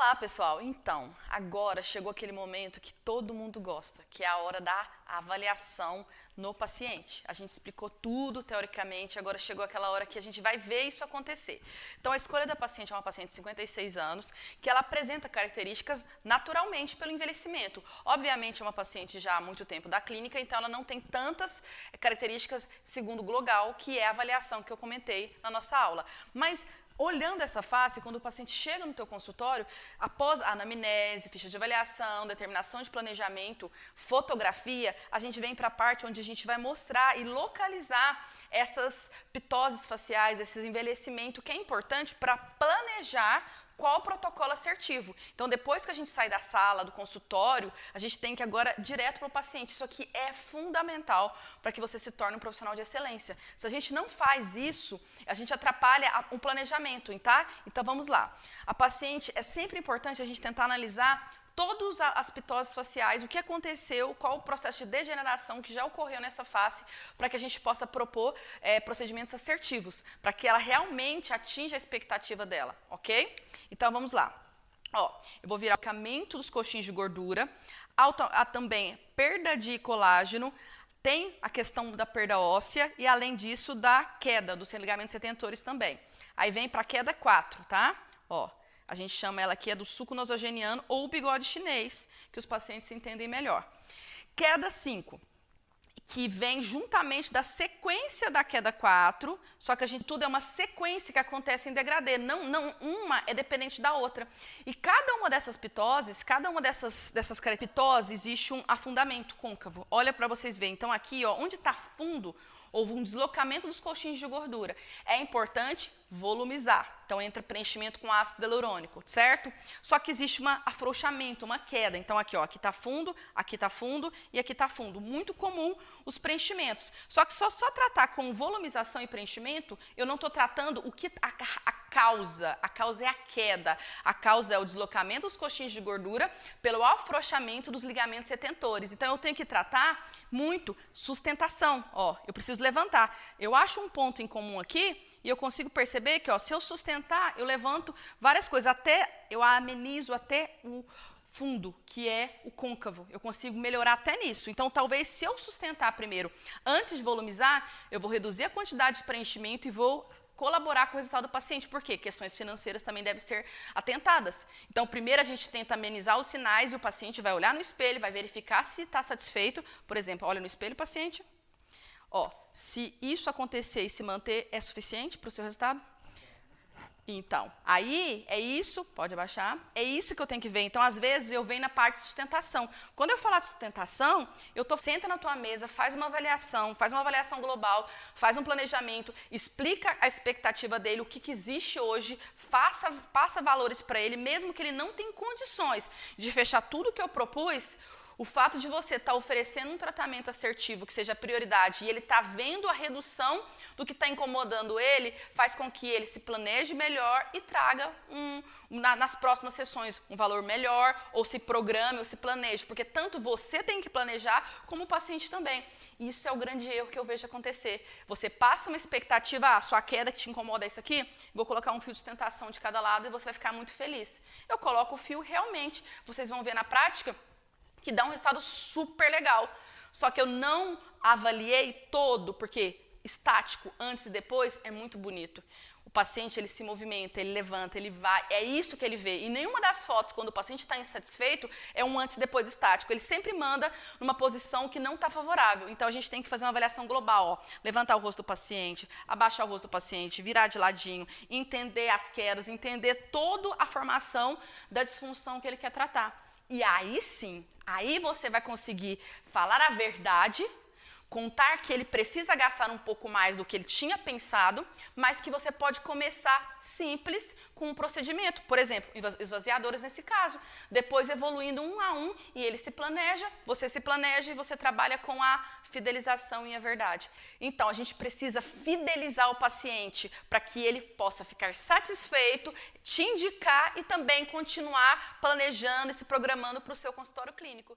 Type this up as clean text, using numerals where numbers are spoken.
Olá, pessoal! Então, agora chegou aquele momento que todo mundo gosta, que é a hora da avaliação no paciente. A gente explicou tudo teoricamente, agora chegou aquela hora que a gente vai ver isso acontecer. Então, a escolha da paciente é uma paciente de 56 anos, que ela apresenta características naturalmente pelo envelhecimento. Obviamente, é uma paciente já há muito tempo da clínica, então ela não tem tantas características segundo o Glogal, que é a avaliação que eu comentei na nossa aula. Mas olhando essa face, quando o paciente chega no teu consultório, após a anamnese, ficha de avaliação, determinação de planejamento, fotografia, a gente vem para a parte onde a gente vai mostrar e localizar essas pitoses faciais, esse envelhecimento que é importante para planejar qual o protocolo assertivo. Então, depois que a gente sai da sala, do consultório, a gente tem que agora direto para o paciente. Isso aqui é fundamental para que você se torne um profissional de excelência. Se a gente não faz isso, a gente atrapalha o planejamento, tá? Então, vamos lá. A paciente, é sempre importante a gente tentar analisar todas as pitoses faciais, o que aconteceu, qual o processo de degeneração que já ocorreu nessa face, para que a gente possa propor procedimentos assertivos, para que ela realmente atinja a expectativa dela, ok? Então, vamos lá. Ó, eu vou virar o marcamento dos coxins de gordura, também perda de colágeno, tem a questão da perda óssea e, além disso, da queda dos ligamentos retentores também. Aí vem para a queda 4, tá? Ó. A gente chama ela aqui do suco nasogeniano ou bigode chinês, que os pacientes entendem melhor. Queda 5, que vem juntamente da sequência da queda 4, só que tudo é uma sequência que acontece em degradê, não uma é dependente da outra. E cada uma dessas pitoses, cada uma dessas pitoses, existe um afundamento côncavo. Olha para vocês verem. Então aqui, ó, onde está fundo, houve um deslocamento dos coxins de gordura. É importante volumizar. Então, entra preenchimento com ácido hialurônico, certo? Só que existe um afrouxamento, uma queda. Então, aqui, ó, aqui está fundo e aqui está fundo. Muito comum os preenchimentos. Só que só tratar com volumização e preenchimento, eu não estou tratando o que a causa. A causa é a queda. A causa é o deslocamento dos coxins de gordura pelo afrouxamento dos ligamentos retentores. Então, eu tenho que tratar muito sustentação. Ó, eu preciso levantar. Eu acho um ponto em comum aqui e eu consigo perceber que, ó, se eu sustentar, eu levanto várias coisas, eu amenizo até o fundo, que é o côncavo. Eu consigo melhorar até nisso. Então, talvez, se eu sustentar primeiro, antes de volumizar, eu vou reduzir a quantidade de preenchimento e vou colaborar com o resultado do paciente. Por quê? Questões financeiras também devem ser atentadas. Então, primeiro a gente tenta amenizar os sinais e o paciente vai olhar no espelho, vai verificar se está satisfeito. Por exemplo, olha no espelho, paciente. Ó, se isso acontecer e se manter, é suficiente para o seu resultado? Então, aí é isso, pode abaixar, é isso que eu tenho que ver. Então, às vezes, eu venho na parte de sustentação. Quando eu falar de sustentação, senta na tua mesa, faz uma avaliação global, faz um planejamento, explica a expectativa dele, o que existe hoje, passa valores para ele, mesmo que ele não tenha condições de fechar tudo que eu propus. O fato de você estar oferecendo um tratamento assertivo que seja prioridade e ele está vendo a redução do que está incomodando ele, faz com que ele se planeje melhor e traga nas próximas sessões um valor melhor, ou se programe, ou se planeje, porque tanto você tem que planejar, como o paciente também. E isso é o grande erro que eu vejo acontecer. Você passa uma expectativa, sua queda que te incomoda é isso aqui, vou colocar um fio de sustentação de cada lado e você vai ficar muito feliz. Eu coloco o fio realmente, vocês vão ver na prática, que dá um resultado super legal. Só que eu não avaliei todo, porque estático, antes e depois, é muito bonito. O paciente, ele se movimenta, ele levanta, ele vai, é isso que ele vê. E nenhuma das fotos, quando o paciente está insatisfeito, é um antes e depois estático. Ele sempre manda numa posição que não está favorável. Então, a gente tem que fazer uma avaliação global, ó. Levantar o rosto do paciente, abaixar o rosto do paciente, virar de ladinho, entender as quedas, entender toda a formação da disfunção que ele quer tratar. E aí sim, aí você vai conseguir falar a verdade, contar que ele precisa gastar um pouco mais do que ele tinha pensado, mas que você pode começar simples com um procedimento. Por exemplo, esvaziadores nesse caso. Depois evoluindo um a um e ele se planeja, você se planeja e você trabalha com a fidelização e a verdade. Então, a gente precisa fidelizar o paciente para que ele possa ficar satisfeito, te indicar e também continuar planejando e se programando para o seu consultório clínico.